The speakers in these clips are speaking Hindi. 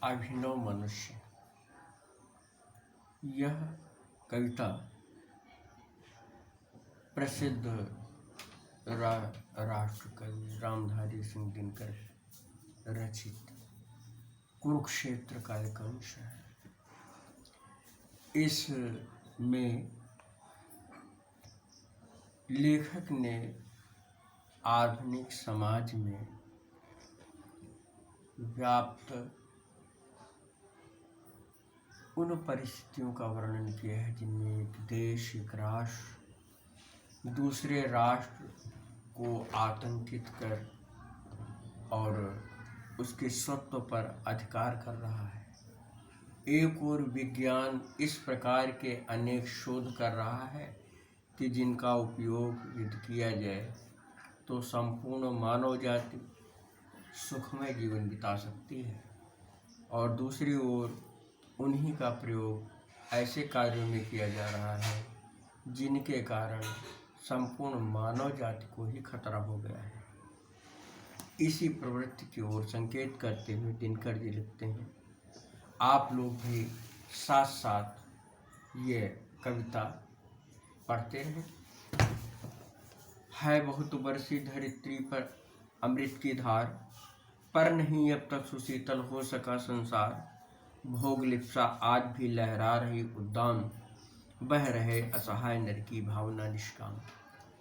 अभिनव मनुष्य। यह कविता प्रसिद्ध राष्ट्र कवि रामधारी सिंह दिनकर रचित कुरुक्षेत्र का एक अंश है। इसमें लेखक ने आधुनिक समाज में व्याप्त उन परिस्थितियों का वर्णन किया है जिनमें एक देश, एक राष्ट्र दूसरे राष्ट्र को आतंकित कर और उसके स्वत्व पर अधिकार कर रहा है। एक और विज्ञान इस प्रकार के अनेक शोध कर रहा है कि जिनका उपयोग यदि किया जाए तो संपूर्ण मानव जाति सुखमय जीवन बिता सकती है, और दूसरी ओर उन्हीं का प्रयोग ऐसे कार्यों में किया जा रहा है जिनके कारण संपूर्ण मानव जाति को ही खतरा हो गया है। इसी प्रवृत्ति की ओर संकेत करते हुए दिनकर जी लिखते हैं, आप लोग भी साथ साथ ये कविता पढ़ते रहें। है बहुत बरसी धरित्री पर अमृत की धार, पर नहीं अब तक सुशीतल हो सका संसार। भोग लिप्सा आज भी लहरा रही उद्दाम, बह रहे असहाय नर की भावना निष्काम।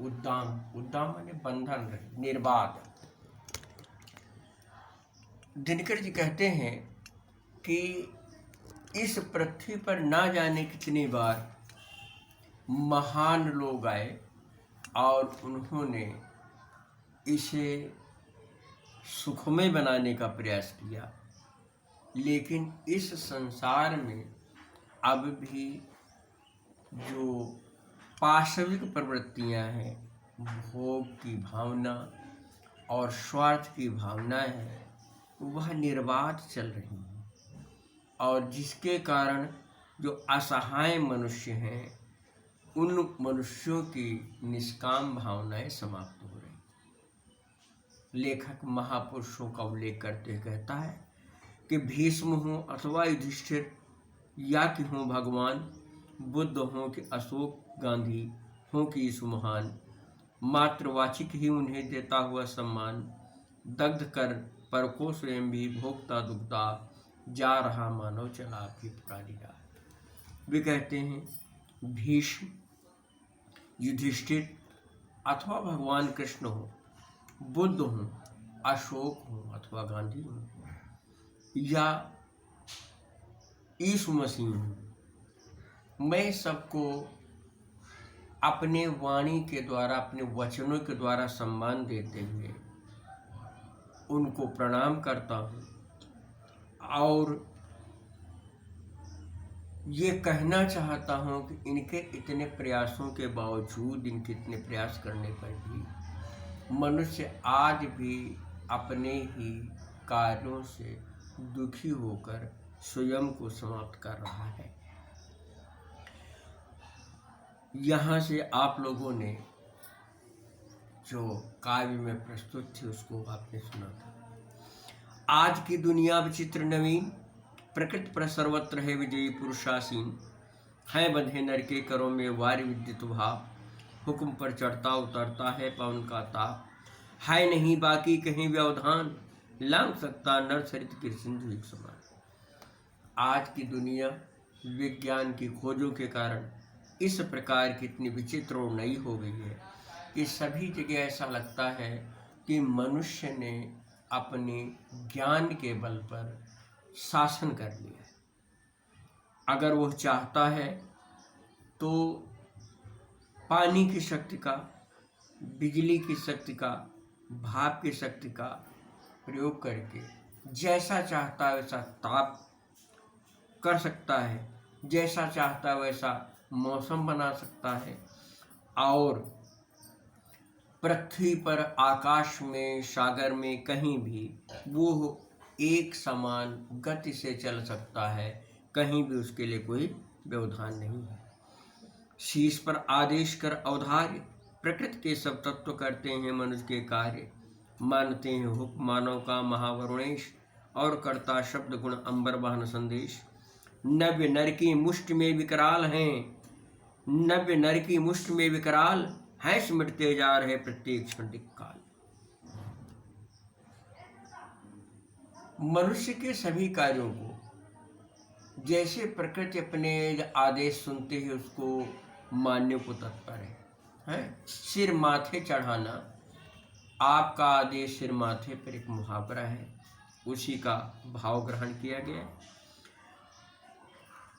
उद्दाम माने बंधन रहे, निर्बाध। दिनकर जी कहते हैं कि इस पृथ्वी पर ना जाने कितनी बार महान लोग आए और उन्होंने इसे सुखमय बनाने का प्रयास किया, लेकिन इस संसार में अब भी जो पाशविक प्रवृत्तियां हैं, भोग की भावना और स्वार्थ की भावनाएं हैं, वह निर्बाध चल रही हैं, और जिसके कारण जो असहाय मनुष्य हैं उन मनुष्यों की निष्काम भावनाएं समाप्त हो रही। लेखक महापुरुषों का उल्लेख करते कहता है कि भीष्म हों अथवा युधिष्ठिर, या कि हों भगवान बुद्ध, हों कि अशोक गांधी, हों कि यीशु महान, मातृवाचिक ही उन्हें देता हुआ सम्मान। दग्ध कर पर को स्वयं भी भोगता दुखता, जा रहा मानव चला आपकी पुरानी राह। वे कहते हैं भीष्म, युधिष्ठिर अथवा भगवान कृष्ण हो, बुद्ध हो, अशोक हो अथवा गांधी हो, या यीशु मसीह हो, मैं सबको अपने वाणी के द्वारा, अपने वचनों के द्वारा सम्मान देते हुए उनको प्रणाम करता हूँ, और ये कहना चाहता हूँ कि इनके इतने प्रयासों के बावजूद, इनके इतने प्रयास करने पर भी मनुष्य आज भी अपने ही कार्यों से दुखी होकर स्वयं को समाप्त कर रहा है। यहाँ से आप लोगों ने जो काव्य में प्रस्तुत थी उसको आपने सुना था। आज की दुनिया विचित्र नवीन, प्रकृति पर सर्वत्र है विजयी पुरुषासीन। है बंधे नर के करों में वार विद्युत भाव, हुक्म पर चढ़ता उतरता है पवन का ताप। है नहीं बाकी कहीं व्यवधान, लांग सकता नर सरित के सिंधु एक समान। आज की दुनिया विज्ञान की खोजों के कारण इस प्रकार की इतनी विचित्र और नई हो गई है कि सभी जगह ऐसा लगता है कि मनुष्य ने अपने ज्ञान के बल पर शासन कर लिया है। अगर वह चाहता है तो पानी की शक्ति का, बिजली की शक्ति का, भाप की शक्ति का प्रयोग करके जैसा चाहता है वैसा ताप कर सकता है, जैसा चाहता है वैसा मौसम बना सकता है, और पृथ्वी पर, आकाश में, सागर में, कहीं भी वो एक समान गति से चल सकता है, कहीं भी उसके लिए कोई व्यवधान नहीं है। शीश पर आदेश कर अवधार्य, प्रकृति के सब तत्व करते हैं मनुष्य के कार्य। मानते हैं हुक्म मानव का महावरुणेश, और करता शब्द गुण अंबर वाहन संदेश। नव्य नर की मुष्टि में विकराल हैं, नव्य नर की मुष्टि में विकराल हैं, सिमटते जा रहे प्रत्येक क्षण काल। मनुष्य के सभी कार्यों को जैसे प्रकृति अपने आदेश सुनते ही उसको मानने को तत्पर है। सिर माथे चढ़ाना आपका आदेश सिर माथे पर एक मुहावरा है, उसी का भाव ग्रहण किया गया।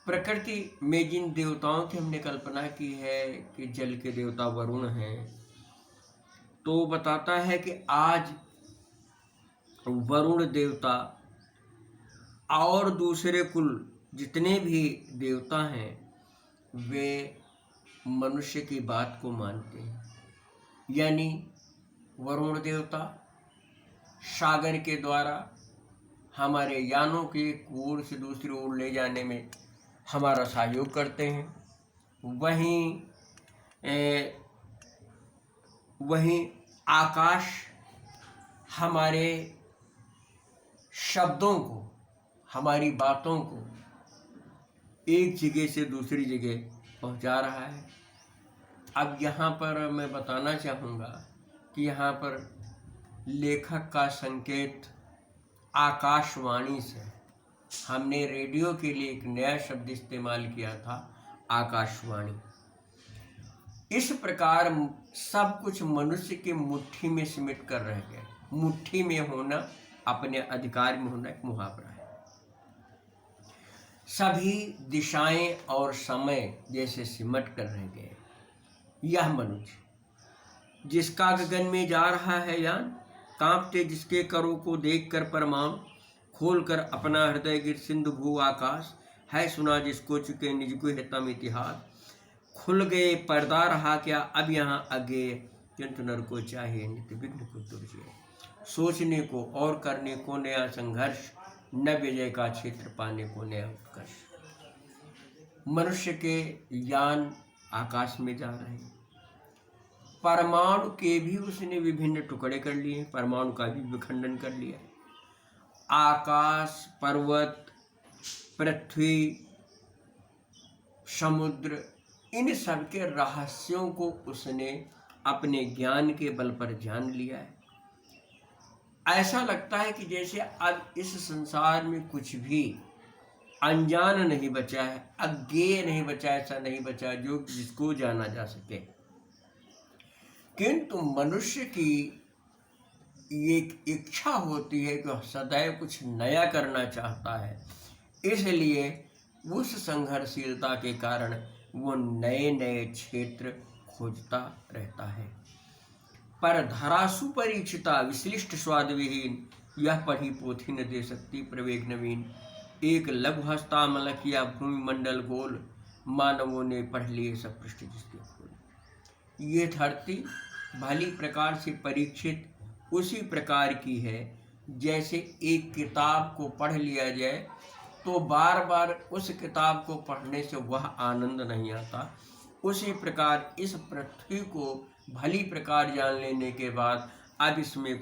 प्रकृति में जिन देवताओं की हमने कल्पना की है कि जल के देवता वरुण हैं, तो बताता है कि आज वरुण देवता और दूसरे कुल जितने भी देवता हैं वे मनुष्य की बात को मानते हैं। यानी वरुण देवता सागर के द्वारा हमारे यानों के एक ओर से दूसरी ओर ले जाने में हमारा सहयोग करते हैं। वहीं आकाश हमारे शब्दों को, हमारी बातों को एक जगह से दूसरी जगह पहुंचा रहा है। अब यहाँ पर मैं बताना चाहूँगा कि यहाँ पर लेखक का संकेत आकाशवाणी से, हमने रेडियो के लिए एक नया शब्द इस्तेमाल किया था, आकाशवाणी। इस प्रकार सब कुछ मनुष्य के मुट्ठी में सिमट कर रह गए। मुट्ठी में होना, अपने अधिकार में होना एक मुहावरा है। सभी दिशाएं और समय जैसे सिमट कर रह गए। यह मनुष्य जिसका गगन में जा रहा है यान, कांपते जिसके करों को देखकर परमाणु, खोलकर अपना हृदय गिर सिंधु भू आकाश, है सुना जिसको चुके निज को हितम इतिहास। खुल गए पर्दा रहा क्या अब यहाँ आगे, किंतु नर को चाहिए नित्य विघ्न को दुर्जय। सोचने को और करने को नया संघर्ष, न विजय का क्षेत्र पाने को नया उत्कर्ष। मनुष्य के यान आकाश में जा रहे हैं। परमाणु के भी उसने विभिन्न टुकड़े कर लिए, परमाणु का भी विखंडन कर लिया। आकाश, पर्वत, पृथ्वी, समुद्र, इन सब के रहस्यों को उसने अपने ज्ञान के बल पर जान लिया है। ऐसा लगता है कि जैसे अब इस संसार में कुछ भी अनजान नहीं बचा है, अज्ञेय नहीं बचा, ऐसा नहीं बचा जो जिसको जाना जा सके। किंतु मनुष्य की एक इच्छा होती है कि सदैव कुछ नया करना चाहता है, इसलिए उस संघर्षशीलता के कारण वो नए नए क्षेत्र खोजता रहता है। पर धरा सुपरीक्षिता विश्लिष्ट स्वाद विहीन, यह पढ़ी पोथी न दे सकती प्रवेग नवीन। एक लघु हस्ता मलकिया भूमि मंडल गोल, मानवों ने पढ़ लिए सब पृष्ठ जिसके खोल। ये धरती भली प्रकार से परीक्षित उसी प्रकार की है जैसे एक किताब को पढ़ लिया जाए तो बार बार उस किताब को पढ़ने से वह आनंद नहीं आता। उसी प्रकार इस पृथ्वी को भली प्रकार जान लेने के बाद अब इसमें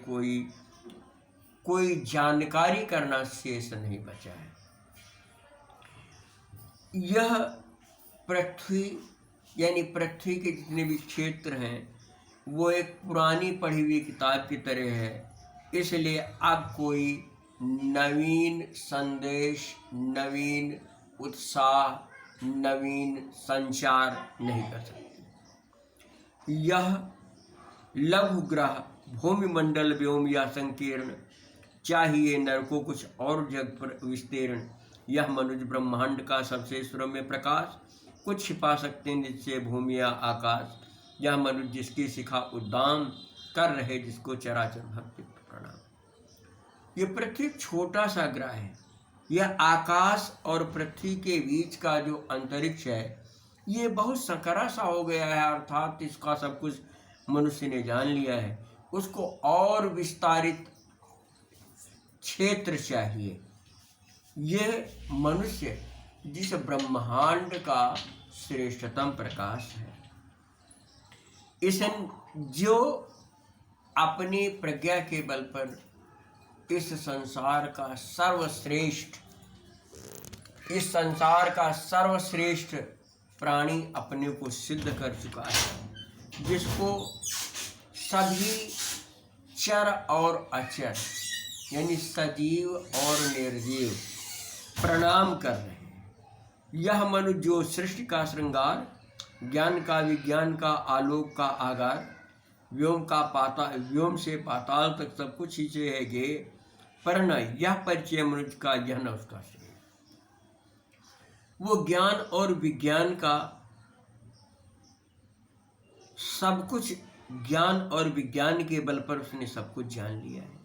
कोई जानकारी करना शेष नहीं बचा है। यह पृथ्वी यानी पृथ्वी के जितने भी क्षेत्र हैं वो एक पुरानी पढ़ी हुई किताब की तरह है, इसलिए अब कोई नवीन संदेश, नवीन उत्साह, नवीन संचार नहीं कर सकती। यह लघु ग्रह भूमि मंडल व्योम या संकीर्ण, चाहिए नर को कुछ और जग पर विस्तीर्ण। यह मनुज ब्रह्मांड का सबसे सुरम्य प्रकाश, कुछ छिपा सकते निश्चय भूमि या आकाश। यह मनुज जिसकी शिखा उद्दाम कर रहे, जिसको चराचर भक्ति प्रणाम। ये पृथ्वी छोटा सा ग्रह है। यह आकाश और पृथ्वी के बीच का जो अंतरिक्ष है ये बहुत सकरा सा हो गया है, अर्थात इसका सब कुछ मनुष्य ने जान लिया है। उसको और विस्तारित क्षेत्र चाहिए। यह मनुष्य जिस ब्रह्मांड का श्रेष्ठतम प्रकाश है, इस जो अपनी प्रज्ञा के बल पर इस संसार का सर्वश्रेष्ठ प्राणी अपने को सिद्ध कर चुका है, जिसको सभी चर और अचर यानी सजीव और निर्जीव प्रणाम कर रहे हैं। यह मनुष्य जो सृष्टि का श्रृंगार, ज्ञान का विज्ञान का आलोक का आगार, व्योम से पाताल तक सब कुछ खींचे है गे, पर न यह परिचय मनुष्य का, यह न उसका श्रेय। वो ज्ञान और विज्ञान का सब कुछ, ज्ञान और विज्ञान के बल पर उसने सब कुछ जान लिया है,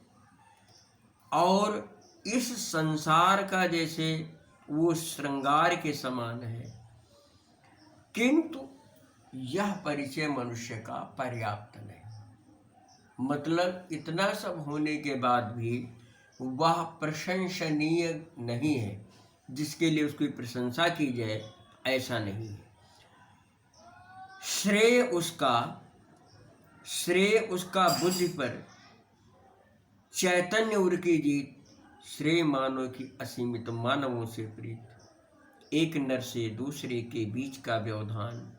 और इस संसार का जैसे वो श्रृंगार के समान है, किंतु यह परिचय मनुष्य का पर्याप्त नहीं। मतलब इतना सब होने के बाद भी वह प्रशंसनीय नहीं है, जिसके लिए उसकी प्रशंसा की जाए, ऐसा नहीं है। श्रेय उसका बुद्धि पर चैतन्य उर की जीत, श्रेय मानव की असीमित मानवों से प्रीत, एक नर से दूसरे के बीच का व्यवधान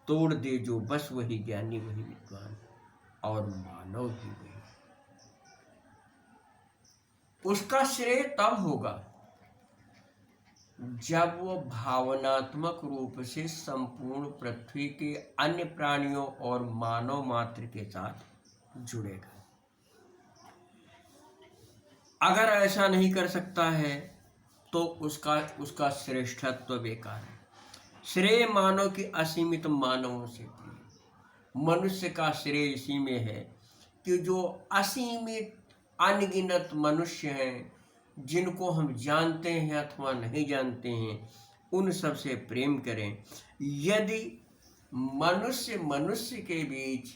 तोड़ दे जो बस वही ज्ञानी वही विद्वान, और मानव भी वही। उसका श्रेय तब होगा जब वो भावनात्मक रूप से संपूर्ण पृथ्वी के अन्य प्राणियों और मानव मात्र के साथ जुड़ेगा। अगर ऐसा नहीं कर सकता है तो उसका श्रेष्ठत्व बेकार है। श्रेय मानव की असीमित मानवों से प्रिय। मनुष्य का श्रेय इसी में है कि जो असीमित अनगिनत मनुष्य हैं, जिनको हम जानते हैं अथवा नहीं जानते हैं, उन सब से प्रेम करें। यदि मनुष्य के बीच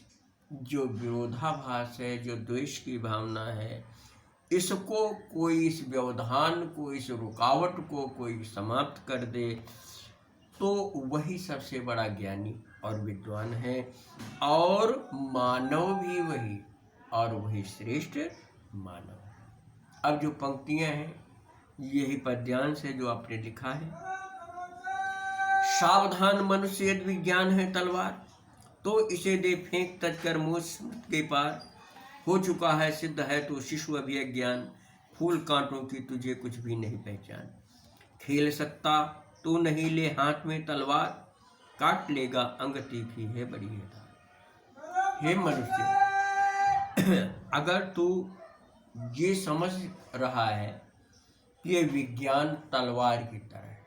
जो विरोधाभास है, जो द्वेष की भावना है, इसको कोई, इस व्यवधान को, इस रुकावट को कोई समाप्त कर दे, तो वही सबसे बड़ा ज्ञानी और विद्वान है, और मानव भी वही, और वही श्रेष्ठ मानव। अब जो पंक्तियां हैं यही पद्यांश है जो आपने लिखा है। सावधान मनुष्य यदि विज्ञान है तलवार, तो इसे दे फेंक तजकर मुझ के पार। हो चुका है सिद्ध है तो शिशु अभी अज्ञान, फूल कांटों की तुझे कुछ भी नहीं पहचान। खेल सकता तू नहीं ले हाथ में तलवार, काट लेगा अंग तीखी है बड़ी है धार। हे मनुष्य, अगर तू ये समझ रहा है कि ये विज्ञान तलवार की तरह है,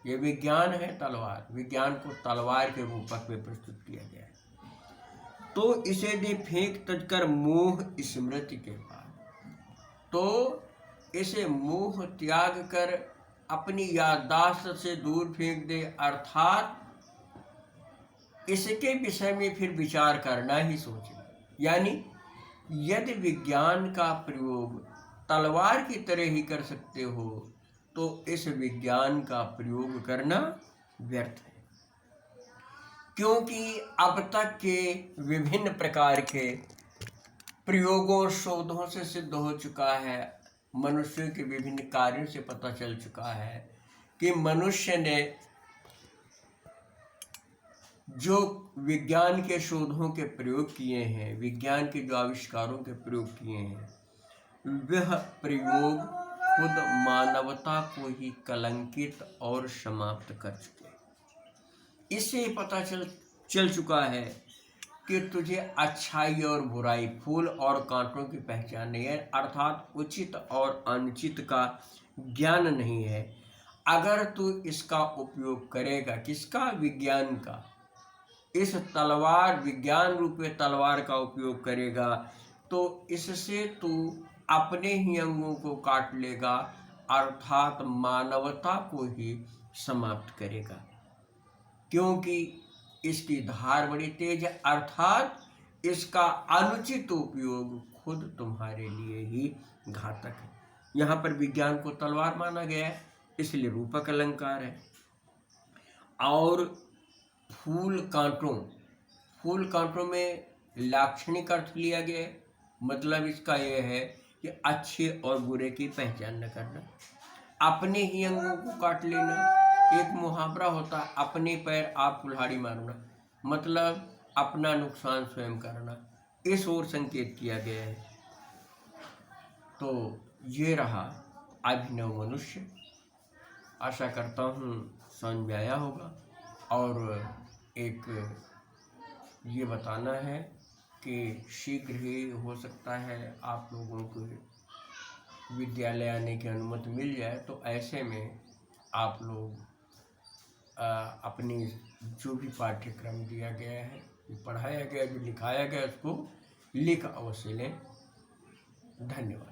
ये विज्ञान है तलवार, विज्ञान को तलवार के रूपक में प्रस्तुत किया गया है, तो इसे दे फेंक तजकर मोह स्मृति के पार। तो इसे मोह त्याग कर अपनी याददाश्त से दूर फेंक दे, अर्थात इसके विषय में फिर विचार करना ही सोचे। यानी यदि विज्ञान का प्रयोग तलवार की तरह ही कर सकते हो, तो इस विज्ञान का प्रयोग करना व्यर्थ है, क्योंकि अब तक के विभिन्न प्रकार के प्रयोगों शोधों से सिद्ध हो चुका है, मनुष्य के विभिन्न कार्यों से पता चल चुका है कि मनुष्य ने जो विज्ञान के शोधों के प्रयोग किए हैं, विज्ञान के जो आविष्कारों के प्रयोग किए हैं, वह प्रयोग खुद मानवता को ही कलंकित और समाप्त कर चुके हैं। इससे पता चल चुका है कि तुझे अच्छाई और बुराई, फूल और कांटों की पहचान नहीं है, अर्थात उचित और अनुचित का ज्ञान नहीं है। अगर तू इसका उपयोग करेगा, किसका, विज्ञान का, इस तलवार, विज्ञान रूपी तलवार का उपयोग करेगा, तो इससे तू अपने ही अंगों को काट लेगा, अर्थात मानवता को ही समाप्त करेगा, क्योंकि इसकी धार बड़ी तेज है, अर्थात इसका अनुचित उपयोग खुद तुम्हारे लिए ही घातक है। यहाँ पर विज्ञान को तलवार माना गया है, इसलिए रूपक अलंकार है। और फूल कांटों में लाक्षणिक अर्थ लिया गया है। मतलब इसका यह है कि अच्छे और बुरे की पहचान न करना, अपने ही अंगों को काट लेना। एक मुहावरा होता है, अपने पैर आप कुल्हाड़ी मारना, मतलब अपना नुकसान स्वयं करना, इस ओर संकेत किया गया है। तो ये रहा अभिनव मनुष्य। आशा करता हूँ समझ में आया होगा। और एक ये बताना है कि शीघ्र ही हो सकता है आप लोगों को विद्यालय आने की अनुमति मिल जाए, तो ऐसे में आप लोग अपनी जो भी पाठ्यक्रम दिया गया है, पढ़ाया गया, जो लिखाया गया, उसको लिख अवश्य लें। धन्यवाद।